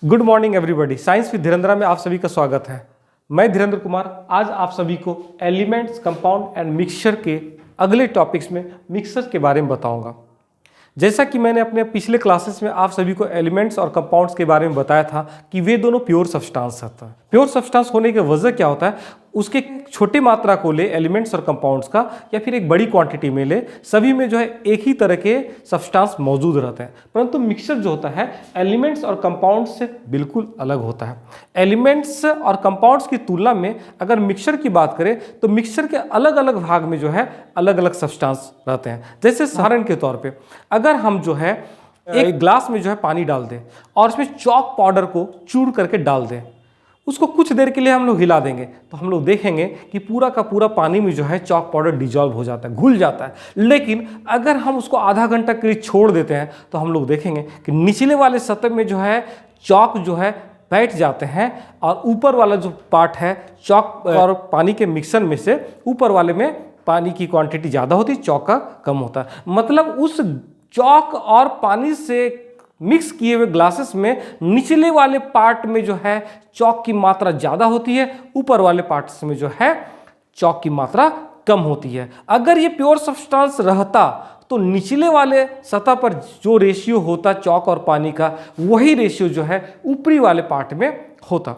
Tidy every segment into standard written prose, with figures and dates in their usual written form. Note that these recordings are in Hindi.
Good morning everybody. Science with Dhirendra में आप सभी का स्वागत है। मैं धीरेन्द्र कुमार आज आप सभी को एलिमेंट्स, कंपाउंड एंड मिक्सचर के अगले टॉपिक्स में मिक्सचर के बारे में बताऊंगा। जैसा कि मैंने अपने पिछले क्लासेस में आप सभी को एलिमेंट्स और कंपाउंड्स के बारे में बताया था कि वे दोनों प्योर सब्सटेंस होता है। प्योर सब्सटेंस होने की वजह क्या होता है, उसके छोटी मात्रा को ले एलिमेंट्स और कंपाउंड्स का, या फिर एक बड़ी क्वांटिटी में ले, सभी में जो है एक ही तरह के सब्सटेंस मौजूद रहते हैं। परंतु मिक्सचर जो होता है एलिमेंट्स और कंपाउंड्स से बिल्कुल अलग होता है। एलिमेंट्स और कंपाउंड्स की तुलना में अगर मिक्सचर की बात करें तो मिक्सचर के अलग अलग भाग में जो है अलग अलग सब्सटेंस रहते हैं। जैसे उदाहरण के तौर पे अगर हम जो है एक ग्लास में जो है पानी डाल दें और उसमें चॉक पाउडर को चूर करके डाल दें, उसको कुछ देर के लिए हम लोग हिला देंगे तो हम लोग देखेंगे कि पूरा का पूरा पानी में जो है चॉक पाउडर डिजॉल्व हो जाता है, घुल जाता है। लेकिन अगर हम उसको आधा घंटा के लिए छोड़ देते हैं तो हम लोग देखेंगे कि निचले वाले सतह में जो है चॉक जो है बैठ जाते हैं और ऊपर वाला जो पार्ट है चॉक और पानी के मिक्सर में से ऊपर वाले में पानी की क्वांटिटी ज़्यादा होती है, चॉक का कम होता है। मतलब उस चॉक और पानी से मिक्स किए हुए ग्लासेस में निचले वाले पार्ट में जो है चॉक की मात्रा ज़्यादा होती है, ऊपर वाले पार्ट्स में जो है चॉक की मात्रा कम होती है। अगर ये प्योर सब्सटेंस रहता तो निचले वाले सतह पर जो रेशियो होता चॉक और पानी का, वही रेशियो जो है ऊपरी वाले पार्ट में होता।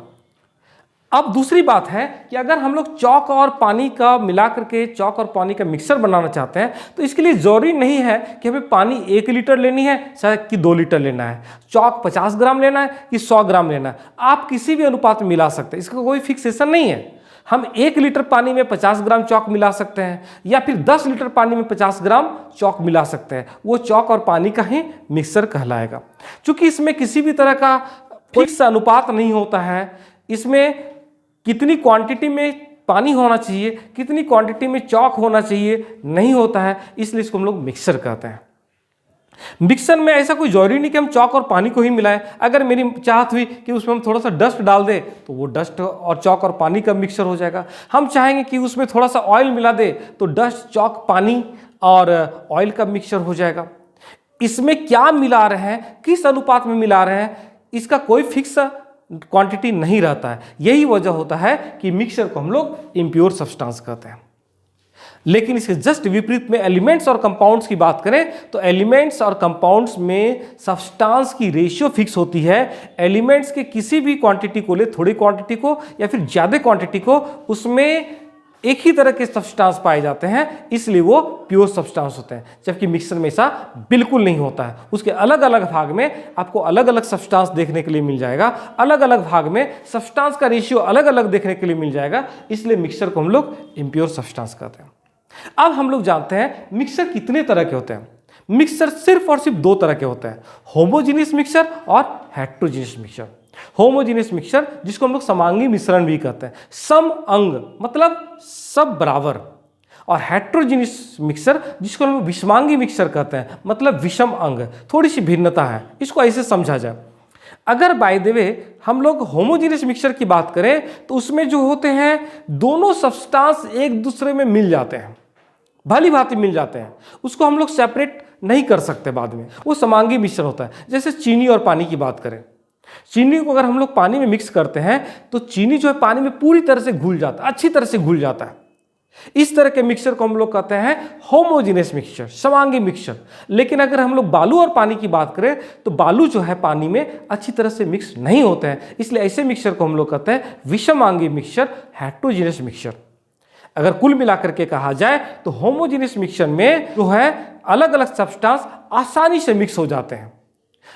अब दूसरी बात है कि अगर हम लोग चॉक और पानी का मिला करके चॉक और पानी का मिक्सर बनाना चाहते हैं तो इसके लिए ज़रूरी नहीं है कि हमें पानी 1 लीटर लेनी है शायद कि 2 लीटर लेना है, चॉक 50 ग्राम लेना है कि 100 ग्राम लेना है। आप किसी भी अनुपात में मिला सकते हैं, इसका कोई फिक्सेशन नहीं है। हम 1 लीटर पानी में 50 ग्राम चॉक मिला सकते हैं या फिर 10 लीटर पानी में 50 ग्राम चॉक मिला सकते हैं, वो चॉक और पानी का ही मिक्सर कहलाएगा। चूँकि इसमें किसी भी तरह का फिक्स अनुपात नहीं होता है, इसमें कितनी क्वांटिटी में पानी होना चाहिए, कितनी क्वांटिटी में चॉक होना चाहिए नहीं होता है, इसलिए इसको हम लोग मिक्सर कहते हैं। मिक्सर में ऐसा कोई जरूरी नहीं कि हम चॉक और पानी को ही मिलाएं। अगर मेरी चाहत हुई कि उसमें हम थोड़ा सा डस्ट डाल दें तो वो डस्ट और चॉक और पानी का मिक्सर हो जाएगा। हम चाहेंगे कि उसमें थोड़ा सा ऑयल मिला दे तो डस्ट, चॉक, पानी और ऑयल का मिक्सर हो जाएगा। इसमें क्या मिला रहे हैं, किस अनुपात में मिला रहे हैं, इसका कोई फिक्स क्वांटिटी नहीं रहता है। यही वजह होता है कि मिक्सचर को हम लोग इम्प्योर सब्सटेंस कहते हैं। लेकिन इसके जस्ट विपरीत में एलिमेंट्स और कंपाउंड्स की बात करें तो एलिमेंट्स और कंपाउंड्स में सब्सटेंस की रेशियो फिक्स होती है। एलिमेंट्स के किसी भी क्वांटिटी को ले, थोड़ी क्वांटिटी को या फिर ज़्यादा क्वांटिटी को, उसमें एक ही तरह के सब्सटेंस पाए जाते हैं, इसलिए वो प्योर सब्सटेंस होते हैं। जबकि मिक्सर में ऐसा बिल्कुल नहीं होता है। उसके अलग अलग भाग में आपको अलग अलग सब्सटेंस देखने के लिए मिल जाएगा, अलग अलग भाग में सब्सटेंस का रेशियो अलग अलग देखने के लिए मिल जाएगा, इसलिए मिक्सर को हम लोग इम्प्योर सब्सटेंस कहते हैं। अब हम लोग जानते हैं मिक्सर कितने तरह के होते हैं। मिक्सर सिर्फ और सिर्फ 2 तरह के होते हैं, होमोजीनियस मिक्सर और हेटेरोजीनियस मिक्सर। होमोजीनियस मिक्सर जिसको हम लोग समांगी मिश्रण भी कहते हैं, सम अंग मतलब सब बराबर, और हेटेरोजीनियस मिक्सर जिसको हम लोग विषमांगी मिक्सर कहते हैं, मतलब विषम अंग, थोड़ी सी भिन्नता है। इसको ऐसे समझा जाए, अगर बाय द वे हम लोग होमोजीनियस मिक्सर की बात करें तो उसमें जो होते हैं दोनों सब्सटेंस एक दूसरे में मिल जाते हैं, भली भांति मिल जाते हैं, उसको हम लोग सेपरेट नहीं कर सकते बाद में, वो समांगी मिश्रण होता है। जैसे चीनी और पानी की बात करें, चीनी को अगर हम लोग पानी में मिक्स करते हैं तो चीनी जो है पानी में पूरी तरह से घुल जाता है, अच्छी तरह से घुल जाता है। इस तरह के मिक्सर को हम लोग कहते हैं होमोजीनियस मिक्सचर, समांगी मिक्सचर। लेकिन अगर हम लोग बालू और पानी की बात करें तो बालू जो है पानी में अच्छी तरह से मिक्स नहीं होते हैं, इसलिए ऐसे मिक्सचर को हम लोग कहते हैं विषमांगी मिक्सचर, हेटेरोजीनियस मिक्सचर। अगर कुल मिलाकर के कहा जाए तो होमोजीनियस मिक्सचर में जो है अलग अलग सब्सटेंस आसानी से मिक्स हो जाते हैं,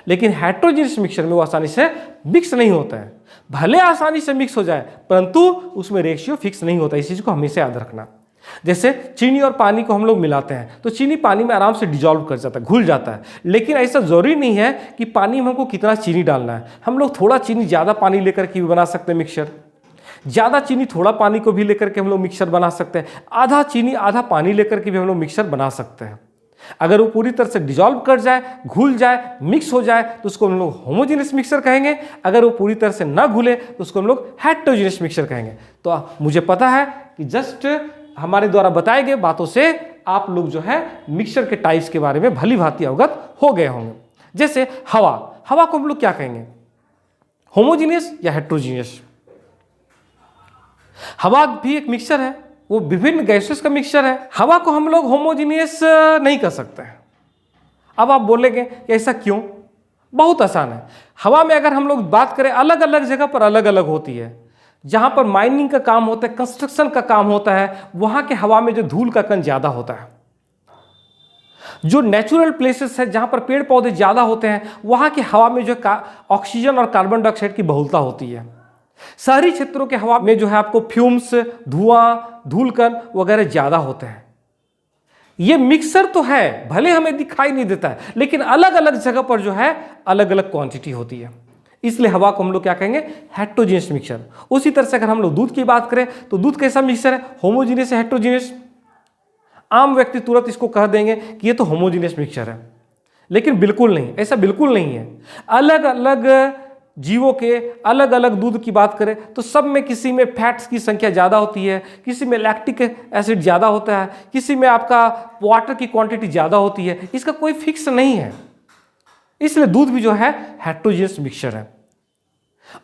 लेकिन हेटेरोजीनियस मिक्सचर में वो आसानी से मिक्स नहीं होता है। भले आसानी से मिक्स हो जाए परंतु उसमें रेशियो फिक्स नहीं होता, इस चीज को हमेशा याद रखना। जैसे चीनी और पानी को हम लोग मिलाते हैं तो चीनी पानी में आराम से डिजॉल्व कर जाता है, घुल जाता है। लेकिन ऐसा जरूरी नहीं है कि पानी में हमको कितना चीनी डालना है। हम लोग थोड़ा चीनी ज़्यादा पानी लेकर के भी बना सकते हैं मिक्सचर, ज़्यादा चीनी थोड़ा पानी को भी लेकर के हम लोग मिक्सचर बना सकते हैं, आधा चीनी आधा पानी लेकर के भी हम लोग मिक्सचर बना सकते हैं। अगर वो पूरी तरह से डिजॉल्व कर जाए, घुल जाए, मिक्स हो जाए तो उसको हम लोग होमोजीनियस मिक्सचर कहेंगे। अगर वो पूरी तरह से ना घुले तो उसको हम लोग हेटेरोजीनियस मिक्सचर कहेंगे। तो मुझे पता है कि जस्ट हमारे द्वारा बताए गए बातों से आप लोग जो है मिक्सचर के टाइप्स के बारे में भली भांति अवगत हो गए होंगे। जैसे हवा, हवा को हम लोग क्या कहेंगे? होमोजीनियस या हेट्रोजीनियस। हवा भी एक मिक्सचर है, वो विभिन्न गैसेस का मिक्सचर है। हवा को हम लोग होमोजीनियस नहीं कर सकते हैं। अब आप बोलेंगे कि ऐसा क्यों? बहुत आसान है। हवा में अगर हम लोग बात करें, अलग अलग जगह पर अलग अलग होती है। जहां पर माइनिंग का काम होता है, कंस्ट्रक्शन का काम होता है, वहां के हवा में जो धूल का कण ज्यादा होता है। जो नेचुरल प्लेसेस है, जहां पर पेड़ पौधे ज्यादा होते हैं, वहां की हवा में जो ऑक्सीजन और कार्बन डाइऑक्साइड की बहुलता होती है। शहरी क्षेत्रों के हवा में जो है आपको फ्यूम्स, धुआं, धूलकण वगैरह ज्यादा होते हैं। ये मिक्सर तो है, भले हमें दिखाई नहीं देता है, लेकिन अलग अलग जगह पर जो है अलग अलग क्वांटिटी होती है। इसलिए हवा को हम लोग क्या कहेंगे? Heterogeneous mixture. उसी तरह से अगर हम लोग दूध की बात करें तो दूध कैसा मिक्सचर है? होमोजीनियस है, हेट्रोजीनियस? आम व्यक्ति तुरंत इसको कह देंगे कि ये तो होमोजीनियस मिक्सचर है, लेकिन बिल्कुल नहीं, ऐसा बिल्कुल नहीं है। अलग अलग जीवों के अलग अलग दूध की बात करें तो सब में किसी में फैट्स की संख्या ज़्यादा होती है, किसी में लैक्टिक एसिड ज़्यादा होता है, किसी में आपका वाटर की क्वांटिटी ज़्यादा होती है। इसका कोई फिक्स नहीं है। इसलिए दूध भी जो है हेट्रोजीनियस मिक्सचर है।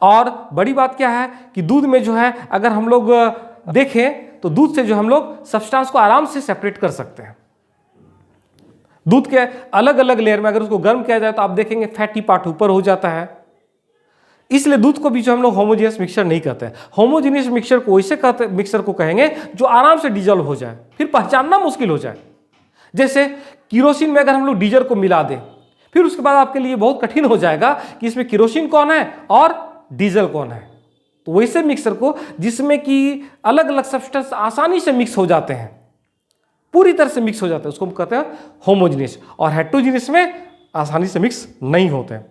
और बड़ी बात क्या है कि दूध में जो है अगर हम लोग देखें तो दूध से जो हम लोग सब्सटेंस को आराम से सेपरेट कर सकते हैं। दूध के अलग अलग लेयर में अगर उसको गर्म किया जाए तो आप देखेंगे फैटी पार्ट ऊपर हो जाता है। इसलिए दूध को भी जो हम लोग होमोजीनियस मिक्सचर नहीं कहते हैं। होमोजीनियस मिक्सचर को वैसे कहते मिक्सचर को कहेंगे जो आराम से डिजॉल्व हो जाए, फिर पहचानना मुश्किल हो जाए। जैसे किरोसिन में अगर हम लोग डीजल को मिला दें, फिर उसके बाद आपके लिए बहुत कठिन हो जाएगा कि इसमें किरोसिन कौन है और डीजल कौन है। तो वैसे मिक्सर को जिसमें कि अलग अलग सब्सटेंस आसानी से मिक्स हो जाते हैं, पूरी तरह से मिक्स हो जाते हैं, उसको हम कहते हैं होमोजीनियस। और हेट्रोजीनियस में आसानी से मिक्स नहीं होते हैं।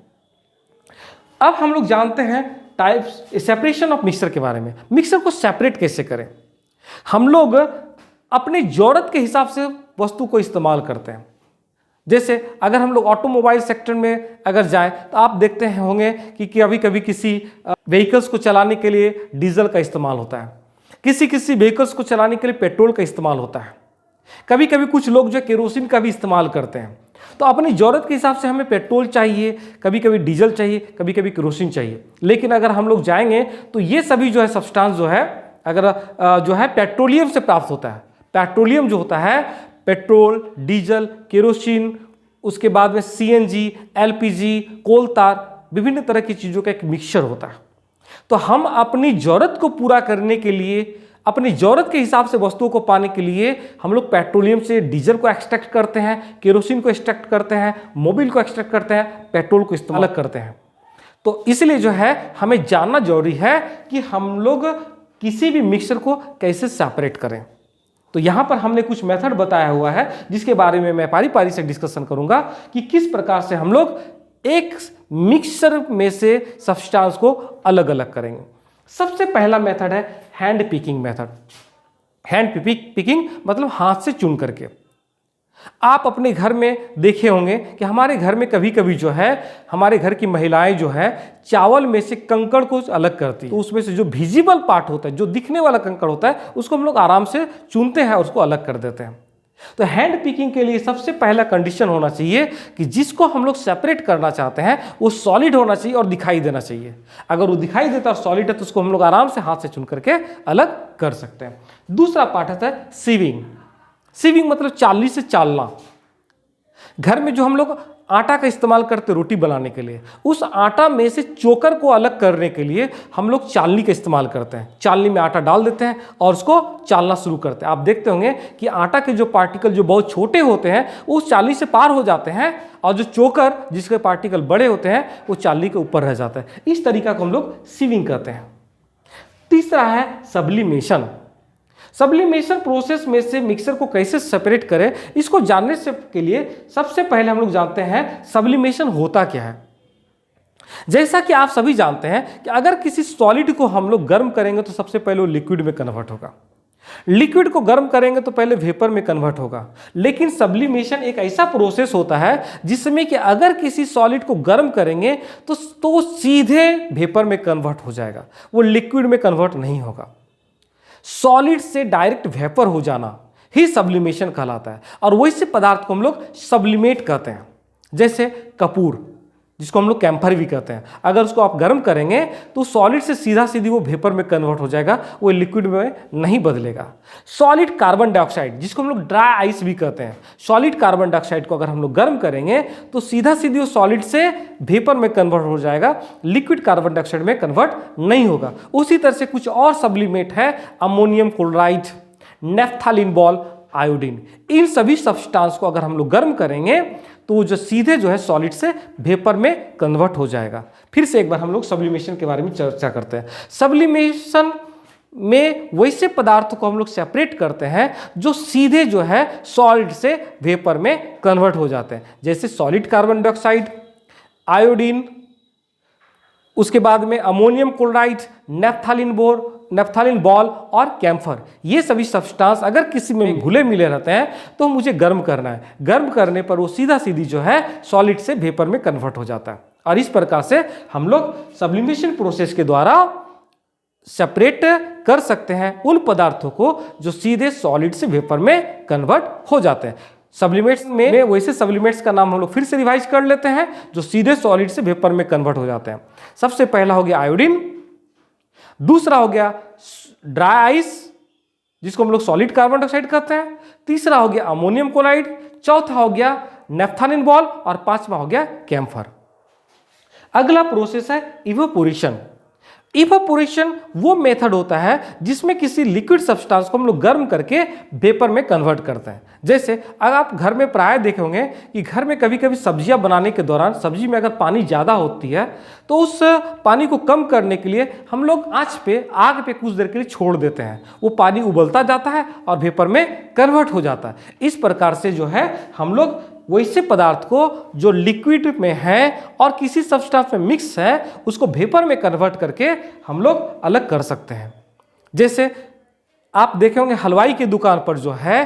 अब हम लोग जानते हैं टाइप्स, सेपरेशन ऑफ मिक्सर के बारे में। मिक्सर को सेपरेट कैसे करें? हम लोग अपनी जरूरत के हिसाब से वस्तु को इस्तेमाल करते हैं। जैसे अगर हम लोग ऑटोमोबाइल सेक्टर में अगर जाएं तो आप देखते हैं होंगे कि कभी कभी किसी व्हीकल्स को चलाने के लिए डीजल का इस्तेमाल होता है, किसी व्हीकल्स को चलाने के लिए पेट्रोल का इस्तेमाल होता है, कभी कभी कुछ लोग जो केरोसिन का भी इस्तेमाल करते हैं। तो अपनी ज़रूरत के हिसाब से हमें पेट्रोल चाहिए, कभी कभी डीजल चाहिए, कभी कभी केरोसिन चाहिए। लेकिन अगर हम लोग जाएंगे तो ये सभी जो है सब्सटेंस जो है अगर जो है पेट्रोलियम से प्राप्त होता है। पेट्रोलियम जो होता है, पेट्रोल, डीजल, केरोसिन, उसके बाद में सीएनजी, एलपीजी, कोल तार, विभिन्न तरह की चीज़ों का एक मिक्सचर होता है। तो हम अपनी ज़रूरत को पूरा करने के लिए, अपनी ज़रूरत के हिसाब से वस्तुओं को पाने के लिए हम लोग पेट्रोलियम से डीजल को एक्सट्रैक्ट करते हैं, केरोसिन को एक्सट्रैक्ट करते हैं, मोबिल को एक्सट्रैक्ट करते हैं, पेट्रोल को इस्तेमाल करते हैं। तो इसलिए जो है हमें जानना जरूरी है कि हम लोग किसी भी मिक्सचर को कैसे सेपरेट करें। तो यहाँ पर हमने कुछ मेथड बताया हुआ है जिसके बारे में मैं पारी पारी से डिस्कशन करूंगा कि किस प्रकार से हम लोग एक मिक्सचर में से सब्सटेंस को अलग अलग करेंगे। सबसे पहला मेथड है hand picking method. Hand picking मतलब हाथ से चुन करके। आप अपने घर में देखे होंगे कि हमारे घर में कभी कभी जो है हमारे घर की महिलाएं जो है चावल में से कंकड़ को अलग करती है। तो उसमें से जो विजिबल पार्ट होता है, जो दिखने वाला कंकड़ होता है, उसको हम लोग आराम से चुनते हैं और उसको अलग कर देते हैं। तो हैंड पिकिंग के लिए सबसे पहला कंडीशन होना चाहिए कि जिसको हम लोग सेपरेट करना चाहते हैं वो सॉलिड होना चाहिए और दिखाई देना चाहिए। अगर वो दिखाई देता है और सॉलिड है तो उसको हम लोग आराम से हाथ से चुन करके अलग कर सकते हैं। दूसरा पार्ट होता है सीविंग। सीविंग मतलब चालनी से चालना। घर में जो हम लोग आटा का इस्तेमाल करते रोटी बनाने के लिए, उस आटा में से चोकर को अलग करने के लिए हम लोग चालनी का इस्तेमाल करते हैं। चालनी में आटा डाल देते हैं और उसको चालना शुरू करते हैं। आप देखते होंगे कि आटा के जो पार्टिकल जो बहुत छोटे होते हैं वो उस चालनी से पार हो जाते हैं और जो चोकर जिसके पार्टिकल बड़े होते हैं वो चालनी के ऊपर रह जाता है। इस तरीका को हम लोग सीविंग कहते हैं। तीसरा है सब्लिमेशन। सब्लिमेशन प्रोसेस में से मिक्सर को कैसे सेपरेट करें, इसको जानने से के लिए सबसे पहले हम लोग जानते हैं सब्लिमेशन होता क्या है। जैसा कि आप सभी जानते हैं कि अगर किसी सॉलिड को हम लोग गर्म करेंगे तो सबसे पहले वो लिक्विड में कन्वर्ट होगा। लिक्विड को गर्म करेंगे तो पहले वेपर में कन्वर्ट होगा। लेकिन सब्लिमेशन एक ऐसा प्रोसेस होता है जिसमें कि अगर किसी सॉलिड को गर्म करेंगे तो सीधे वेपर में कन्वर्ट हो जाएगा, वो लिक्विड में कन्वर्ट नहीं होगा। सॉलिड से डायरेक्ट वेपर हो जाना ही सब्लिमेशन कहलाता है। और वैसे पदार्थ को हम लोग सब्लिमेट कहते हैं। जैसे कपूर, जिसको हम लोग कैम्फर भी कहते हैं। अगर उसको आप गर्म करेंगे तो सॉलिड से सीधा सीधी वो वेपर में कन्वर्ट हो जाएगा, वो लिक्विड में नहीं बदलेगा। सॉलिड कार्बन डाइऑक्साइड, जिसको हम लोग ड्राई आइस भी कहते हैं, सॉलिड कार्बन डाइऑक्साइड को अगर हम लोग गर्म करेंगे तो सीधा सीधी वो सॉलिड से वेपर में कन्वर्ट हो जाएगा, लिक्विड कार्बन डाइऑक्साइड में कन्वर्ट नहीं होगा। उसी तरह से कुछ और सब्लिमेट है, ammonium chloride, naphthalene ball, iodine. इन सभी सब्सटेंस को अगर हम लोग गर्म करेंगे तो वो जो सीधे जो है सॉलिड से वेपर में कन्वर्ट हो जाएगा। फिर से एक बार हम लोग सब्लिमेशन के बारे में चर्चा करते हैं। सब्लिमेशन में वैसे पदार्थों को हम लोग सेपरेट करते हैं जो सीधे जो है सॉलिड से वेपर में कन्वर्ट हो जाते हैं, जैसे सॉलिड कार्बन डाइऑक्साइड, आयोडीन, उसके बाद में अमोनियम क्लोराइड, नेफ्थालिन बॉल और कैम्फर। ये सभी सब्सटेंस अगर किसी में घुले मिले रहते हैं तो मुझे गर्म करना है। गर्म करने पर वो सीधा सीधी जो है सॉलिड से वेपर में कन्वर्ट हो जाता है। और इस प्रकार से हम लोग सब्लिमेशन प्रोसेस के द्वारा सेपरेट कर सकते हैं उन पदार्थों को जो सीधे सॉलिड से वेपर में कन्वर्ट हो जाते हैं। सब्लिमेट्स में वैसे सब्लिमेट्स का नाम हम लोग फिर से रिवाइज कर लेते हैं जो सीधे सॉलिड से वेपर में कन्वर्ट हो जाते हैं। सबसे पहला हो गया आयोडीन, दूसरा हो गया ड्राई आइस जिसको हम लोग सॉलिड कार्बन डाइऑक्साइड कहते हैं, तीसरा हो गया अमोनियम क्लोराइड, चौथा हो गया नेफ्थालिन बॉल और पांचवा हो गया कैम्फर। अगला प्रोसेस है इवेपोरेशन। इवेपोरेशन वो मेथड होता है जिसमें किसी लिक्विड सब्सटेंस को हम लोग गर्म करके वेपर में कन्वर्ट करते हैं। जैसे अगर आप घर में प्राय देखे होंगे कि घर में कभी कभी सब्जियां बनाने के दौरान सब्जी में अगर पानी ज़्यादा होती है तो उस पानी को कम करने के लिए हम लोग आग पे कुछ देर के लिए छोड़ देते हैं। वो पानी उबलता जाता है और वेपर में कन्वर्ट हो जाता है। इस प्रकार से जो है हम लोग वैसे पदार्थ को जो लिक्विड में है और किसी सब्सटेंस में मिक्स है उसको वेपर में कन्वर्ट करके हम लोग अलग कर सकते हैं। जैसे आप देखे होंगे हलवाई की दुकान पर जो है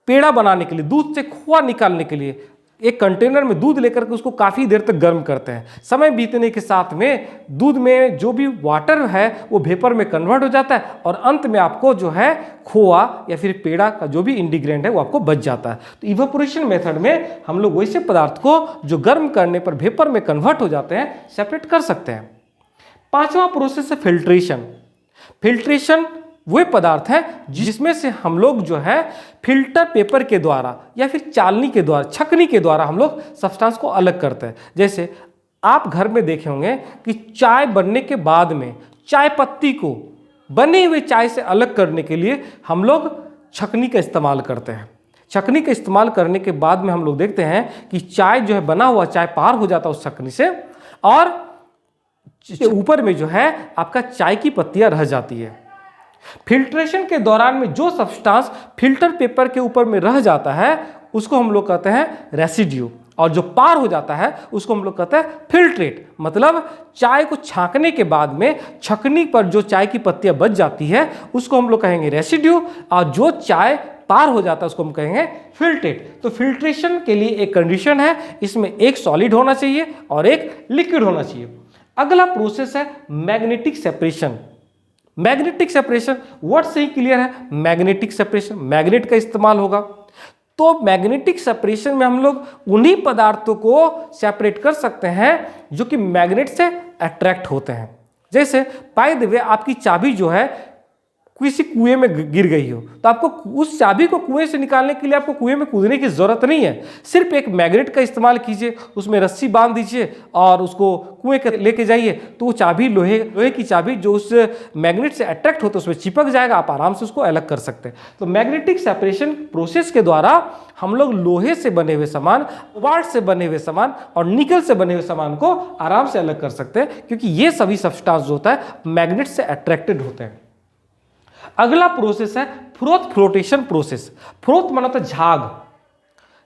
पेड़ा बनाने के लिए, दूध से खोआ निकालने के लिए एक कंटेनर में दूध लेकर के उसको काफ़ी देर तक गर्म करते हैं। समय बीतने के साथ में दूध में जो भी वाटर है वो वेपर में कन्वर्ट हो जाता है और अंत में आपको जो है खोआ या फिर पेड़ा का जो भी इंग्रेडिएंट है वो आपको बच जाता है। तो इवेपोरेशन मेथड में हम लोग वैसे पदार्थ को जो गर्म करने पर वेपर में कन्वर्ट हो जाते हैं सेपरेट कर सकते हैं। पांचवा प्रोसेस है फिल्ट्रेशन। फिल्ट्रेशन वे पदार्थ है जिसमें से हम लोग जो है फिल्टर पेपर के द्वारा या फिर चालनी के द्वारा, छकनी के द्वारा हम लोग सब्सटेंस को अलग करते हैं। जैसे आप घर में देखे होंगे कि चाय बनने के बाद में चाय पत्ती को बने हुए चाय से अलग करने के लिए हम लोग छकनी का इस्तेमाल करते हैं। छकनी का इस्तेमाल करने के बाद में हम लोग देखते हैं कि चाय जो है बना हुआ चाय पार हो जाता है उस छकनी से और ऊपर में जो है आपका चाय की पत्तियां रह जाती है। फिल्ट्रेशन के दौरान में जो सब्सटेंस फिल्टर पेपर के ऊपर में रह जाता है उसको हम लोग कहते हैं रेसिड्यू और जो पार हो जाता है उसको हम लोग कहते हैं फिल्ट्रेट। मतलब चाय को छांकने के बाद में छकनी पर जो चाय की पत्तियां बच जाती है उसको हम लोग कहेंगे रेसिड्यू और जो चाय पार हो जाता है उसको हम कहेंगे फिल्ट्रेट। तो फिल्ट्रेशन के लिए एक कंडीशन है, इसमें एक सॉलिड होना चाहिए और एक लिक्विड होना चाहिए। अगला प्रोसेस है magnetic separation. Magnetic separation word से ही क्लियर है, मैग्नेटिक सेपरेशन, मैग्नेट का इस्तेमाल होगा। तो मैग्नेटिक सेपरेशन में हम लोग उन्हीं पदार्थों को सेपरेट कर सकते हैं जो कि मैग्नेट से अट्रैक्ट होते हैं। जैसे बाय द वे आपकी चाबी जो है किसी कुएं में गिर गई हो तो आपको उस चाबी को कुएं से निकालने के लिए आपको कुएं में कूदने की जरूरत नहीं है, सिर्फ एक मैग्नेट का इस्तेमाल कीजिए, उसमें रस्सी बांध दीजिए और उसको कुएं के लेके जाइए तो वो चाबी लोहे की चाबी जो उस मैग्नेट से अट्रैक्ट होता है उसमें चिपक जाएगा, आप आराम से उसको अलग कर सकते हैं। तो मैग्नेटिक सेपरेशन प्रोसेस के द्वारा हम लोग लोहे से बने हुए सामान, कोबाल्ट से बने हुए सामान और निकल से बने हुए सामान को आराम से अलग कर सकते हैं क्योंकि ये सभी सब्सटेंस जो होता है मैग्नेट से अट्रैक्टेड होते हैं। अगला प्रोसेस है फ्रोथ फ्लोटेशन प्रोसेस। फ्रोथ माना तो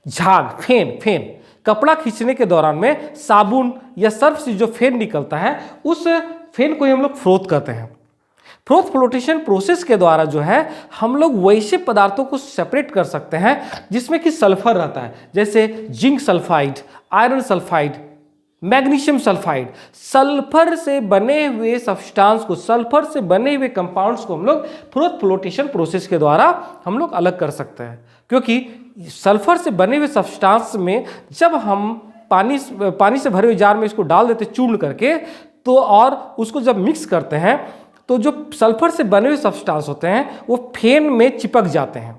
झाग, फेन। कपड़ा खींचने के दौरान में साबुन या सर्फ से जो फेन निकलता है उस फेन को ही हम लोग फ्रोथ कहते हैं। फ्रोथ फ्लोटेशन प्रोसेस के द्वारा जो है हम लोग वैसे पदार्थों को सेपरेट कर सकते हैं जिसमें कि सल्फर रहता है, जैसे zinc sulphide, iron sulphide, magnesium sulphide. Sulphur से बने हुए सब्सटेंस को, सल्फर से बने हुए कंपाउंड्स को हम लोग फ्रोथ फ्लोटेशन प्रोसेस के द्वारा हम लोग अलग कर सकते हैं क्योंकि सल्फर से बने हुए सब्सटेंस में जब हम पानी से भरे हुए जार में इसको डाल देते चूर्ण करके, तो और उसको जब मिक्स करते हैं तो जो सल्फर से बने हुए सब्सटेंस होते हैं वो फेन में चिपक जाते हैं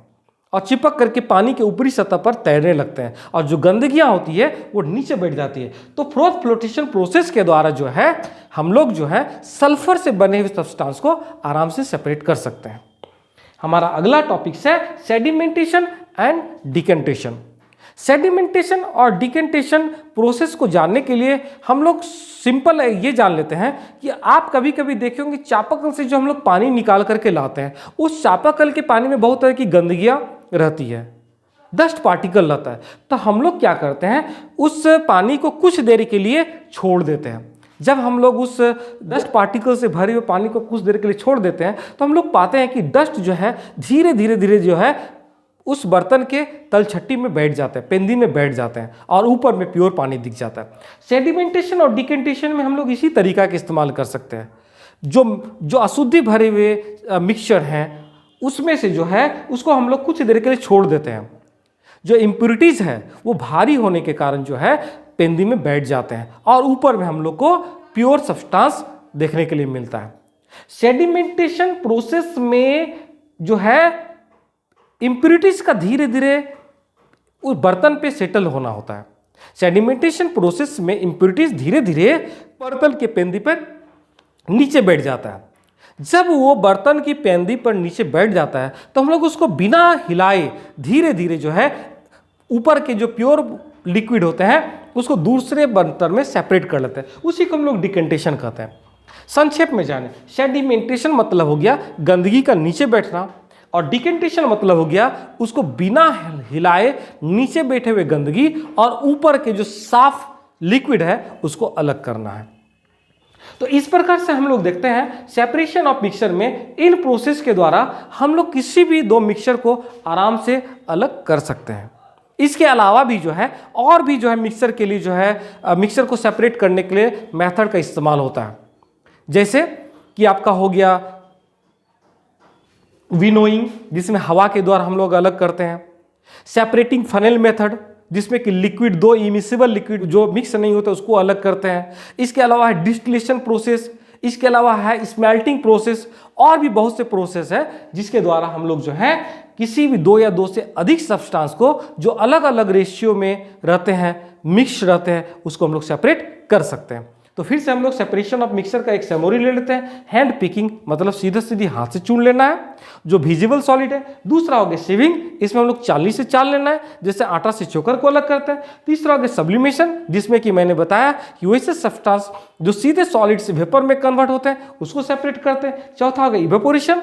और चिपक करके पानी के ऊपरी सतह पर तैरने लगते हैं, और जो गंदगियां होती है वो नीचे बैठ जाती है। तो फ्रोथ फ्लोटेशन प्रोसेस के द्वारा जो है हम लोग जो है सल्फर से बने हुए सब्सटेंस को आराम से सेपरेट कर सकते हैं। हमारा अगला टॉपिक है सेडिमेंटेशन एंड डिकेंटेशन। सेडिमेंटेशन और डिकेंटेशन प्रोसेस को जानने के लिए हम लोग सिंपल ये जान लेते हैं कि आप कभी कभी देखे होंगे चापाकल से जो हम लोग पानी निकाल करके लाते हैं, उस चापाकल के पानी में बहुत तरह की गंदगियां रहती है, डस्ट पार्टिकल रहता है। तो हम लोग क्या करते हैं, उस पानी को कुछ देर के लिए छोड़ देते हैं। जब हम लोग उस डस्ट पार्टिकल से भरे हुए पानी को कुछ देर के लिए छोड़ देते हैं तो हम लोग पाते हैं कि डस्ट जो है धीरे धीरे जो है उस बर्तन के तलछट्टी में बैठ जाते हैं, पेंदी में बैठ जाते हैं और ऊपर में प्योर पानी दिख जाता है। सेडिमेंटेशन और डिकेंटेशन में हम लोग इसी तरीका का इस्तेमाल कर सकते हैं। जो अशुद्धि भरे हुए मिक्सचर हैं उसमें से जो है उसको हम लोग कुछ देर के लिए छोड़ देते हैं। जो इम्प्योरिटीज़ है वो भारी होने के कारण जो है पेंदी में बैठ जाते हैं और ऊपर में हम लोग को प्योर सब्सटेंस देखने के लिए मिलता है। सेडिमेंटेशन प्रोसेस में जो है इम्प्योरिटीज का धीरे धीरे उस बर्तन पे सेटल होना होता है। सेडिमेंटेशन प्रोसेस में इम्प्योरिटीज धीरे धीरे बर्तन के पेंदी पर नीचे बैठ जाता है। जब वो बर्तन की पेंदी पर नीचे बैठ जाता है तो हम लोग उसको बिना हिलाए धीरे धीरे जो है ऊपर के जो प्योर लिक्विड होते हैं उसको दूसरे बर्तन में सेपरेट कर लेते हैं। उसी को हम लोग डिकेंटेशन कहते हैं। संक्षेप में जाने, सेडिमेंटेशन मतलब हो गया गंदगी का नीचे बैठना, और डिकेंटेशन मतलब हो गया उसको बिना हिलाए नीचे बैठे हुए गंदगी और ऊपर के जो साफ लिक्विड है उसको अलग करना है। तो इस प्रकार से हम लोग देखते हैं सेपरेशन ऑफ मिक्सचर में इन प्रोसेस के द्वारा हम लोग किसी भी दो मिक्सचर को आराम से अलग कर सकते हैं। इसके अलावा भी जो है और भी जो है मिक्सचर के लिए जो है मिक्सचर को सेपरेट करने के लिए मेथड का इस्तेमाल होता है। जैसे कि आपका हो गया विनोइंग, जिसमें हवा के द्वारा हम लोग अलग करते हैं। सेपरेटिंग फनेल मेथड, जिसमें कि लिक्विड दो इमिसिबल लिक्विड जो मिक्स नहीं होता उसको अलग करते हैं। इसके अलावा है डिस्टिलेशन प्रोसेस, इसके अलावा है स्मेल्टिंग प्रोसेस, और भी बहुत से प्रोसेस है जिसके द्वारा हम लोग जो है किसी भी दो या दो से अधिक सब्सटेंस को जो अलग अलग रेशियो में रहते हैं, मिक्स रहते हैं, उसको हम लोग सेपरेट कर सकते हैं। तो फिर से हम लोग सेपरेशन ऑफ मिक्सचर का एक समरी ले लेते हैं। हैंड पिकिंग मतलब सीधा सीधी हाथ से चून लेना है जो विजिबल सॉलिड है। दूसरा हो गया सीविंग, इसमें हम लोग चालनी से चाल लेना है जैसे आटा से चोकर को अलग करते हैं। तीसरा हो गया सब्लिमेशन, जिसमें कि मैंने बताया कि वैसे सब्सटेंस जो सीधे सॉलिड से वेपर में कन्वर्ट होते हैं उसको सेपरेट करते हैं। चौथा हो गया इवेपोरेशन,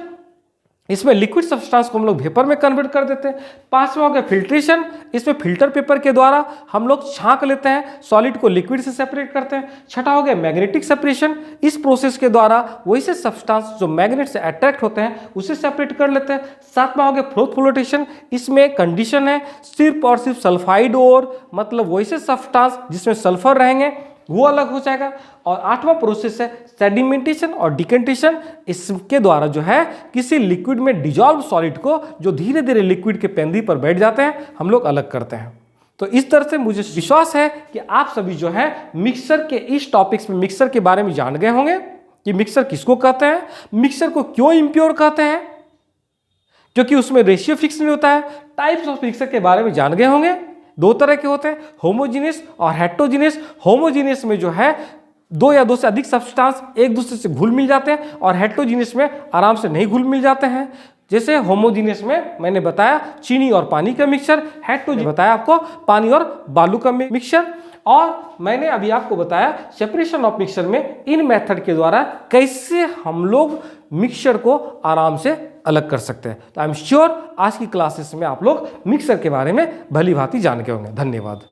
इसमें लिक्विड सब्सटेंस को हम लोग वेपर में कन्वर्ट कर देते हैं। पांचवा हो गया फिल्ट्रेशन, इसमें फिल्टर पेपर के द्वारा हम लोग छांक लेते हैं, सॉलिड को लिक्विड से सेपरेट करते हैं। छठा हो गया मैग्नेटिक सेपरेशन, इस प्रोसेस के द्वारा वैसे सब्सटेंस जो मैग्नेट से अट्रैक्ट होते हैं उसे सेपरेट कर लेते हैं। सातवां हो गया फ्रोथ फ्लोटेशन, इसमें कंडीशन है सिर्फ और सिर्फ सल्फाइड और मतलब वैसे सब्सटेंस जिसमें सल्फर रहेंगे वो अलग हो जाएगा। और आठवां प्रोसेस है सेडिमेंटेशन और डिकेंटेशन, इसके द्वारा जो है किसी लिक्विड में डिजॉल्व सॉलिड को जो धीरे धीरे लिक्विड के पेंदी पर बैठ जाते हैं हम लोग अलग करते हैं। तो इस तरह से मुझे विश्वास है कि आप सभी जो है मिक्सर के इस टॉपिक्स में मिक्सर के बारे में जान गए होंगे कि मिक्सर किसको कहते हैं, मिक्सर को क्यों इम्प्योर कहते हैं, क्योंकि उसमें रेशियो फिक्स नहीं होता है। टाइप्स ऑफ मिक्सर के बारे में जान गए होंगे, दो तरह के होते हैं, होमोजीनियस और हेटेरोजीनियस। होमोजीनियस में जो है दो या दो से अधिक सब्सटेंस एक दूसरे से घुल मिल जाते हैं और हेटेरोजीनियस में आराम से नहीं घुल मिल जाते हैं। जैसे होमोजीनियस में मैंने बताया चीनी और पानी का मिक्सचर, हेटेरोजीनियस बताया आपको पानी और बालू का मिक्सचर, और मैंने अभी आपको बताया सेपरेशन ऑफ मिक्सचर में इन मेथड के द्वारा कैसे हम लोग मिक्सचर को आराम से अलग कर सकते हैं। तो आई एम श्योर आज की क्लासेस में आप लोग मिक्सर के बारे में भली भांति जान के होंगे। धन्यवाद।